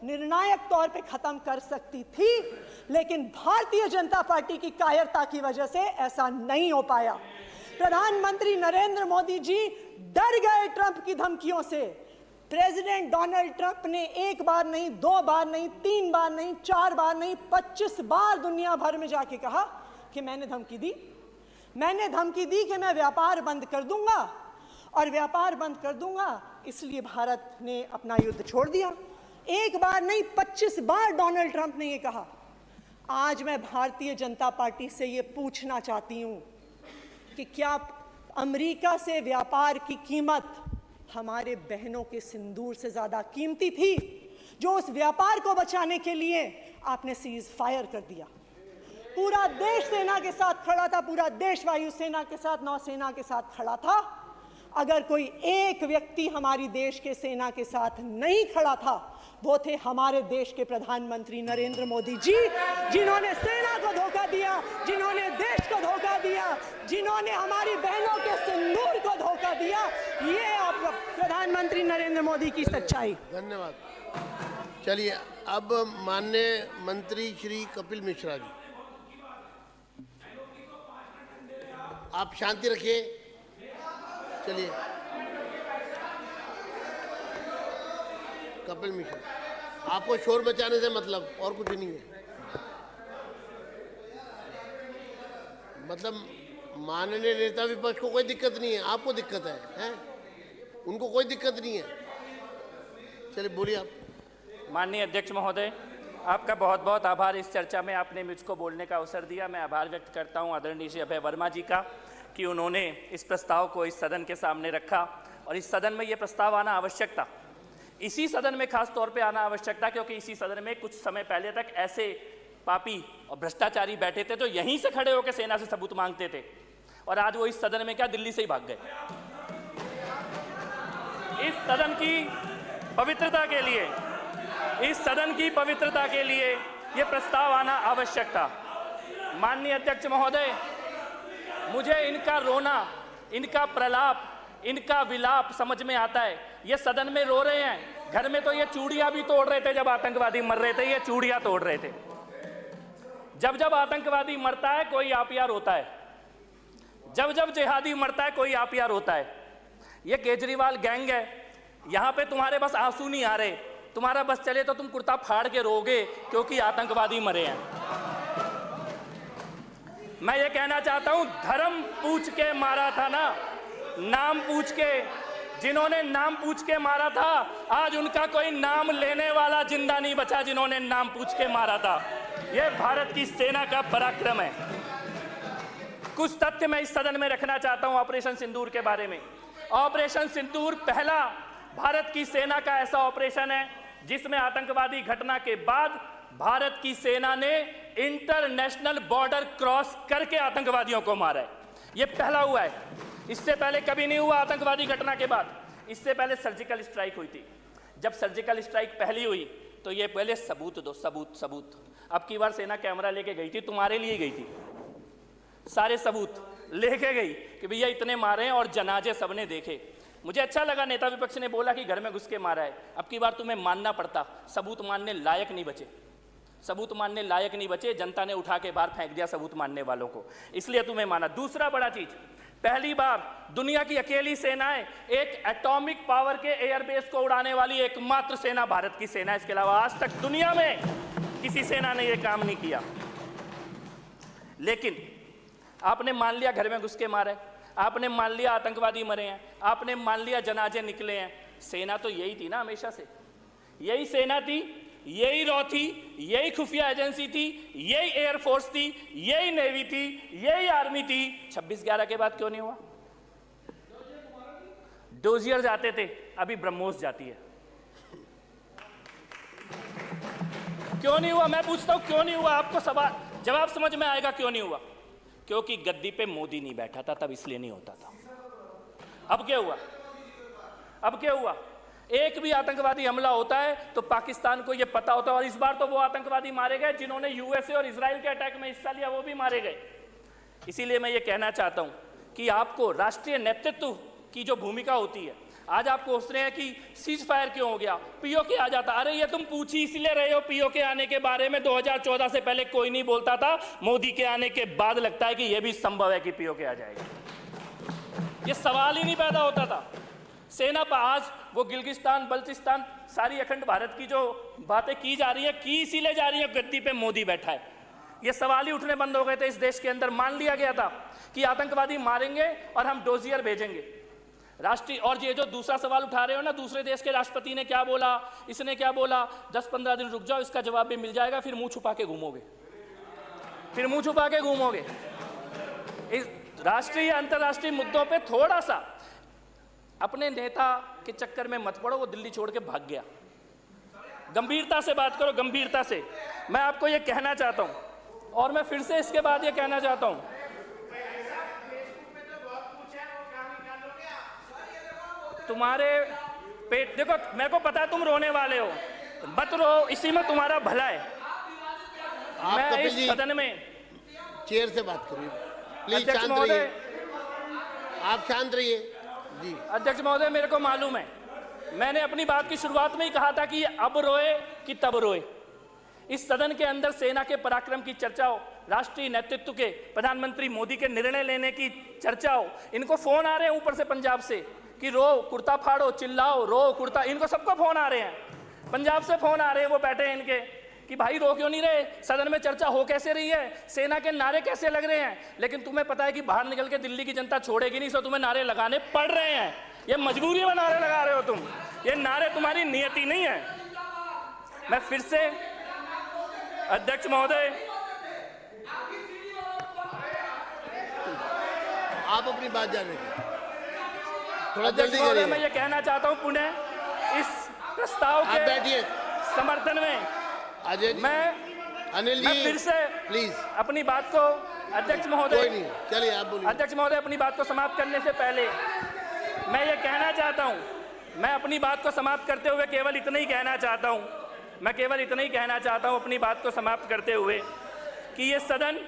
निर्णायक तौर पे खत्म कर सकती थी, लेकिन भारतीय जनता पार्टी की कायरता की वजह से ऐसा नहीं हो पाया। प्रधानमंत्री नरेंद्र मोदी जी डर गए ट्रंप की धमकियों से। प्रेसिडेंट डोनाल्ड ट्रंप ने एक बार नहीं, दो बार नहीं, तीन बार नहीं, चार बार नहीं, 25 बार दुनिया भर में जाके कहा कि मैंने धमकी दी कि मैं व्यापार बंद कर दूंगा, और व्यापार बंद कर दूंगा, इसलिए भारत ने अपना युद्ध छोड़ दिया। एक बार नहीं, 25 बार डोनाल्ड ट्रंप ने यह कहा। आज मैं भारतीय जनता पार्टी से यह पूछना चाहती हूं कि क्या अमेरिका से व्यापार की कीमत हमारे बहनों के सिंदूर से ज्यादा कीमती थी, जो उस व्यापार को बचाने के लिए आपने सीज फायर कर दिया। पूरा देश सेना के साथ खड़ा था, पूरा देश वायुसेना के साथ, नौसेना के साथ खड़ा था। अगर कोई एक व्यक्ति हमारी देश के सेना के साथ नहीं खड़ा था, वो थे हमारे देश के प्रधानमंत्री नरेंद्र मोदी जी, जिन्होंने सेना को धोखा दिया, जिन्होंने देश को धोखा दिया, जिन्होंने हमारी बहनों के सिंदूर को धोखा दिया। ये आप प्रधानमंत्री नरेंद्र मोदी की सच्चाई। धन्यवाद। चलिए, अब माननीय मंत्री श्री कपिल मिश्रा जी, आप शांति रखिए। चलिए, कपिल मिश्रा, आपको शोर मचाने से मतलब और कुछ नहीं है। मतलब माननीय नेता विपक्ष को कोई दिक्कत नहीं है, आपको दिक्कत है? उनको कोई दिक्कत नहीं है। चलिए, बोलिए आप। माननीय अध्यक्ष महोदय, आपका बहुत बहुत आभार। इस चर्चा में आपने मुझको बोलने का अवसर दिया। मैं आभार व्यक्त करता हूं आदरणीय श्री अभय वर्मा जी का कि उन्होंने इस प्रस्ताव को इस सदन के सामने रखा, और इस सदन में ये प्रस्ताव आना आवश्यक था। इसी सदन में खास तौर पे आना आवश्यक था, क्योंकि इसी सदन में कुछ समय पहले तक ऐसे पापी और भ्रष्टाचारी बैठे थे जो यहीं से खड़े होकर सेना से सबूत मांगते थे, और आज वो इस सदन में क्या दिल्ली से ही भाग गए। इस सदन की पवित्रता के लिए, इस सदन की पवित्रता के लिए ये प्रस्ताव आना आवश्यक था। माननीय अध्यक्ष महोदय, मुझे इनका रोना, इनका प्रलाप, इनका विलाप समझ में आता है। ये सदन में रो रहे हैं, घर में तो ये चूड़ियां भी तोड़ रहे थे। जब आतंकवादी मर रहे थे, ये चूड़ियां तोड़ रहे थे। जब जब आतंकवादी मरता है, कोई आपिया रोता है। जब जब जिहादी मरता है, कोई आपिया रोता है। ये केजरीवाल गैंग है, यहां पे तुम्हारे बस आंसू नहीं आ रहे, तुम्हारा बस चले तो तुम कुर्ता फाड़ के रोगे क्योंकि आतंकवादी मरे हैं। मैं ये कहना चाहता हूं, धर्म पूछ के मारा था ना, नाम पूछ के। जिन्होंने नाम पूछ के मारा था, आज उनका कोई नाम लेने वाला जिंदा नहीं बचा, जिन्होंने नाम पूछ के मारा था। यह भारत की सेना का पराक्रम है। कुछ तथ्य मैं इस सदन में रखना चाहता हूं ऑपरेशन सिंदूर के बारे में। ऑपरेशन सिंदूर पहला भारत की सेना का ऐसा ऑपरेशन है जिसमें आतंकवादी घटना के बाद भारत की सेना ने इंटरनेशनल बॉर्डर क्रॉस करके आतंकवादियों को मारा है। यह पहला हुआ है, इससे पहले कभी नहीं हुआ आतंकवादी घटना के बाद। इससे पहले सर्जिकल स्ट्राइक हुई थी। जब सर्जिकल स्ट्राइक पहली हुई तो ये पहले सबूत दो, सबूत। अब की बार सेना कैमरा लेके गई थी, तुम्हारे लिए गई थी, सारे सबूत लेके गई कि भैया इतने मारे हैं और जनाजे सबने देखे। मुझे अच्छा लगा नेता विपक्ष ने बोला कि घर में घुस के मारा है। अब की बार तुम्हें मानना पड़ता, सबूत मानने लायक नहीं बचे, सबूत मानने लायक नहीं बचे। जनता ने उठा के बाहर फेंक दिया सबूत मानने वालों को, इसलिए तुम्हें माना। दूसरा बड़ा चीज, पहली बार दुनिया की अकेली सेनाएं एक एटॉमिक पावर के एयरबेस को उड़ाने वाली एकमात्र सेना भारत की सेना। इसके अलावा आज तक दुनिया में किसी सेना ने यह काम नहीं किया। लेकिन आपने मान लिया घर में घुस के मारा है, आपने मान लिया आतंकवादी मरे हैं, आपने मान लिया जनाजे निकले हैं। सेना तो यही थी ना हमेशा से, यही सेना थी, यही रॉ थी, यही खुफिया एजेंसी थी, यही एयरफोर्स थी, यही नेवी थी, यही आर्मी थी। 26/11 के बाद क्यों नहीं हुआ? डोजियर जाते थे, अभी ब्रह्मोस जाती है। क्यों नहीं हुआ? मैं पूछता हूं क्यों नहीं हुआ? आपको सवाल जवाब समझ में आएगा क्यों नहीं हुआ। क्योंकि गद्दी पे मोदी नहीं बैठा था, तब इसलिए नहीं होता था। अब क्या हुआ? अब क्या हुआ? एक भी आतंकवादी हमला होता है तो पाकिस्तान को यह पता होता है, और इस बार तो वो आतंकवादी मारे गए जिन्होंने यूएसए और इजराइल के अटैक में हिस्सा लिया, वो भी मारे गए। इसीलिए मैं ये कहना चाहता हूं कि आपको राष्ट्रीय नेतृत्व की जो भूमिका होती है, आज आप पूछ रहे हैं कि सीज फायर क्यों हो गया, पीओके आ जाता। अरे ये तुम पूछ ही इसलिए रहे हो पीओके आने के बारे में। 2014 से पहले कोई नहीं बोलता था, मोदी के आने के बाद लगता है कि यह भी संभव है कि पीओके आ जाएगा। ये सवाल ही नहीं पैदा होता था। सेना पर आज वो गिलगिस्तान बल्चिस्तान सारी अखंड भारत की जो बातें की जा रही है, की इसीलिए जा रही है गद्दी पे मोदी बैठा है। ये सवाल ही उठने बंद हो गए थे इस देश के अंदर। मान लिया गया था कि आतंकवादी मारेंगे और हम डोजियर भेजेंगे राष्ट्रीय। और ये जो दूसरा सवाल उठा रहे हो ना, दूसरे देश के राष्ट्रपति ने क्या बोला, इसने क्या बोला, 10-15 दिन रुक जाओ, इसका जवाब भी मिल जाएगा, फिर मुंह छुपा के घूमोगे, फिर मुंह छुपा के घूमोगे। इस राष्ट्रीय अंतर्राष्ट्रीय मुद्दों पे थोड़ा सा अपने नेता के चक्कर में मत पड़ो, वो दिल्ली छोड़ के भाग गया। गंभीरता से बात करो, गंभीरता से। मैं आपको ये कहना चाहता हूं और मैं फिर से इसके बाद ये कहना चाहता हूं, तुम्हारे पेट देखो, मेरे को पता है तुम रोने वाले हो, मत रो, इसी में तुम्हारा भला है। मैं इस सदन में चेयर से बात करिए प्लीज, अध्यक्ष शांत महोदय, रहिए, आप शांत रहिए जी। अध्यक्ष महोदय, मेरे को मालूम है, मैंने अपनी बात की शुरुआत में ही कहा था कि अब रोए कि तब रोए। इस सदन के अंदर सेना के पराक्रम की चर्चा हो, राष्ट्रीय नेतृत्व के, प्रधानमंत्री मोदी के निर्णय लेने की चर्चा हो। इनको फोन आ रहे हैं ऊपर से पंजाब से कि रो, कुर्ता फाड़ो, चिल्लाओ, रो, कुर्ता, इनको सबको फोन आ रहे हैं। पंजाब से फोन आ रहे हैं, वो बैठे हैं इनके कि भाई रो क्यों नहीं रहे, सदन में चर्चा हो कैसे रही है, सेना के नारे कैसे लग रहे हैं। लेकिन तुम्हें पता है कि बाहर निकल के दिल्ली की जनता छोड़ेगी नहीं, सो तुम्हें नारे लगाने पड़ रहे हैं। ये मजबूरी में नारे लगा रहे हो तुम, ये नारे तुम्हारी नियति नहीं है। मैं फिर से अध्यक्ष महोदय, आप अपनी बात जाने थोड़ा अध्यक्ष जल्दी महोदय, करिए। मैं ये कहना चाहता हूं पुनः इस प्रस्ताव आप के बैठिए समर्थन में अजय जी, मैं अनिल मैं जी फिर से प्लीज। अपनी बात को अध्यक्ष कोई महोदय, नहीं, चलिए आप बोलिए। अध्यक्ष महोदय, अपनी बात को समाप्त करने से पहले मैं ये कहना चाहता हूं, मैं अपनी बात को समाप्त करते हुए केवल इतना ही कहना चाहता हूं, मैं केवल इतना ही कहना चाहता हूं अपनी बात को समाप्त करते हुए कि ये सदन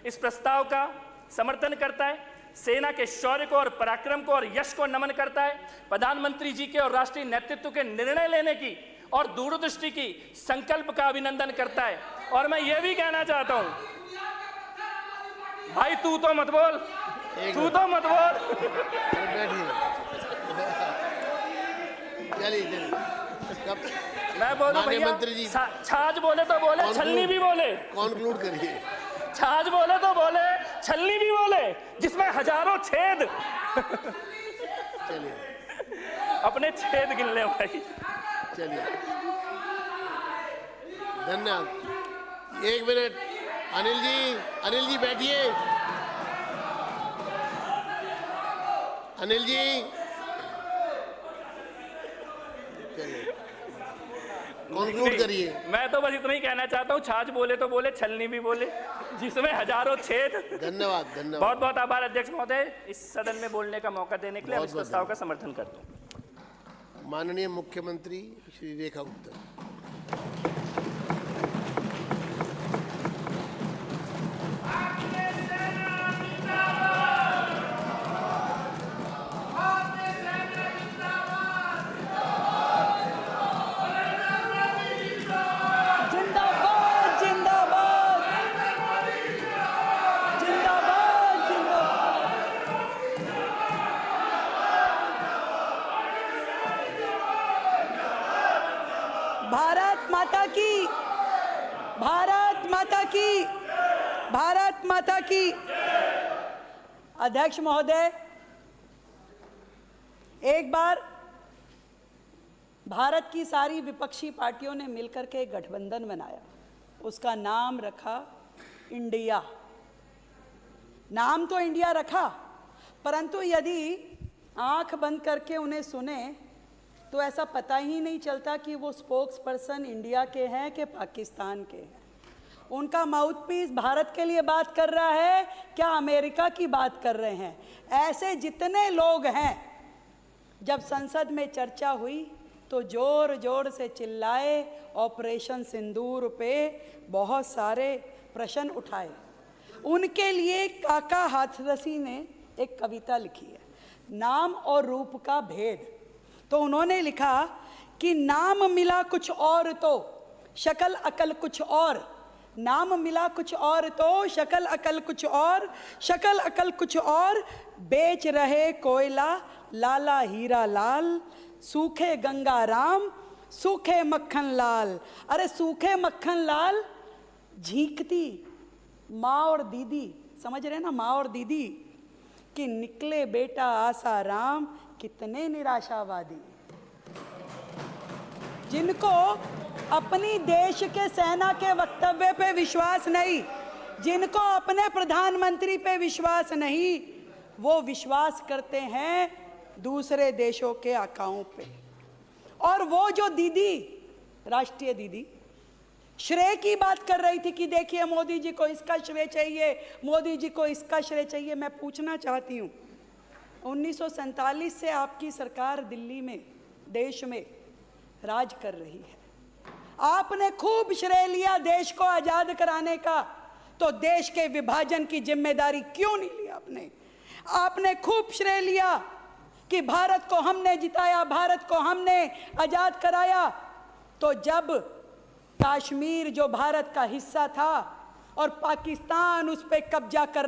इस प्रस्ताव का समर्थन करता है, सेना के शौर्य को और पराक्रम को और यश को नमन करता है, प्रधानमंत्री जी के और राष्ट्रीय नेतृत्व के निर्णय लेने की और दूरदृष्टि की संकल्प का अभिनंदन करता है। और मैं ये भी कहना चाहता हूं, भाई तू तो मत बोल, तू तो मत बोल। बैठिए, चलिए कब मैं बोलूं माननीय भैया, मंत्री जी, छाछ बोले तो बोले, छलनी भी बोले, कॉन्क्लूड करिए। छाछ बोले तो बोले, छलनी भी बोले, जिसमें हजारों छेद। चलिए अपने छेद गिन ले भाई। चलिए, धन्यवाद। 1 मिनट, अनिल जी बैठिए। अनिल जी चलिए कंक्लूड करिए। मैं तो बस इतना ही कहना चाहता हूँ, छाछ बोले तो बोले, छलनी भी बोले, जिसमें हजारों छेद। धन्यवाद, धन्यवाद, बहुत बहुत आभार अध्यक्ष महोदय, इस सदन में बोलने का मौका देने के लिए। हम इस बहुत प्रस्ताव का समर्थन करते हैं। माननीय मुख्यमंत्री श्री रेखा गुप्ता। जिंदाबाद जिंदाबाद जिंदाबाद जिंदाबाद। भारत माता की, भारत माता की, भारत माता की। अध्यक्ष महोदय, एक बार भारत की सारी विपक्षी पार्टियों ने मिलकर के एक गठबंधन बनाया, उसका नाम रखा इंडिया। नाम तो इंडिया रखा, परंतु यदि आंख बंद करके उन्हें सुने तो ऐसा पता ही नहीं चलता कि वो स्पोक्स पर्सन इंडिया के हैं कि पाकिस्तान के हैं। उनका माउथपीस भारत के लिए बात कर रहा है क्या अमेरिका की बात कर रहे हैं। ऐसे जितने लोग हैं, जब संसद में चर्चा हुई तो जोर जोर से चिल्लाए, ऑपरेशन सिंदूर पे बहुत सारे प्रश्न उठाए। उनके लिए काका हाथरसी ने एक कविता लिखी है, नाम और रूप का भेद। तो उन्होंने लिखा कि नाम मिला कुछ और तो शक्ल अकल कुछ और, नाम मिला कुछ और तो शक्ल अकल कुछ और, शक्ल अकल कुछ और, बेच रहे कोयला लाला हीरा लाल, सूखे गंगा राम सूखे मक्खन लाल। अरे सूखे मक्खन लाल झींकती माँ और दीदी, समझ रहे ना, माँ और दीदी, कि निकले बेटा आसा राम, कितने निराशावादी, जिनको अपनी देश के सेना के वक्तव्य पे विश्वास नहीं, जिनको अपने प्रधानमंत्री पे विश्वास नहीं, वो विश्वास करते हैं दूसरे देशों के आकाओं पे। और वो जो दीदी, राष्ट्रीय दीदी, श्रेय की बात कर रही थी कि देखिए मोदी जी को इसका श्रेय चाहिए, मोदी जी को इसका श्रेय चाहिए। मैं पूछना चाहती हूँ, 1947 से आपकी सरकार दिल्ली में, देश में राज कर रही है, आपने खूब श्रेय लिया देश को आजाद कराने का, तो देश के विभाजन की जिम्मेदारी क्यों नहीं ली आपने? आपने खूब श्रेय लिया कि भारत को हमने जिताया, भारत को हमने आजाद कराया, तो जब कश्मीर जो भारत का हिस्सा था और पाकिस्तान उस पर कब्जा कर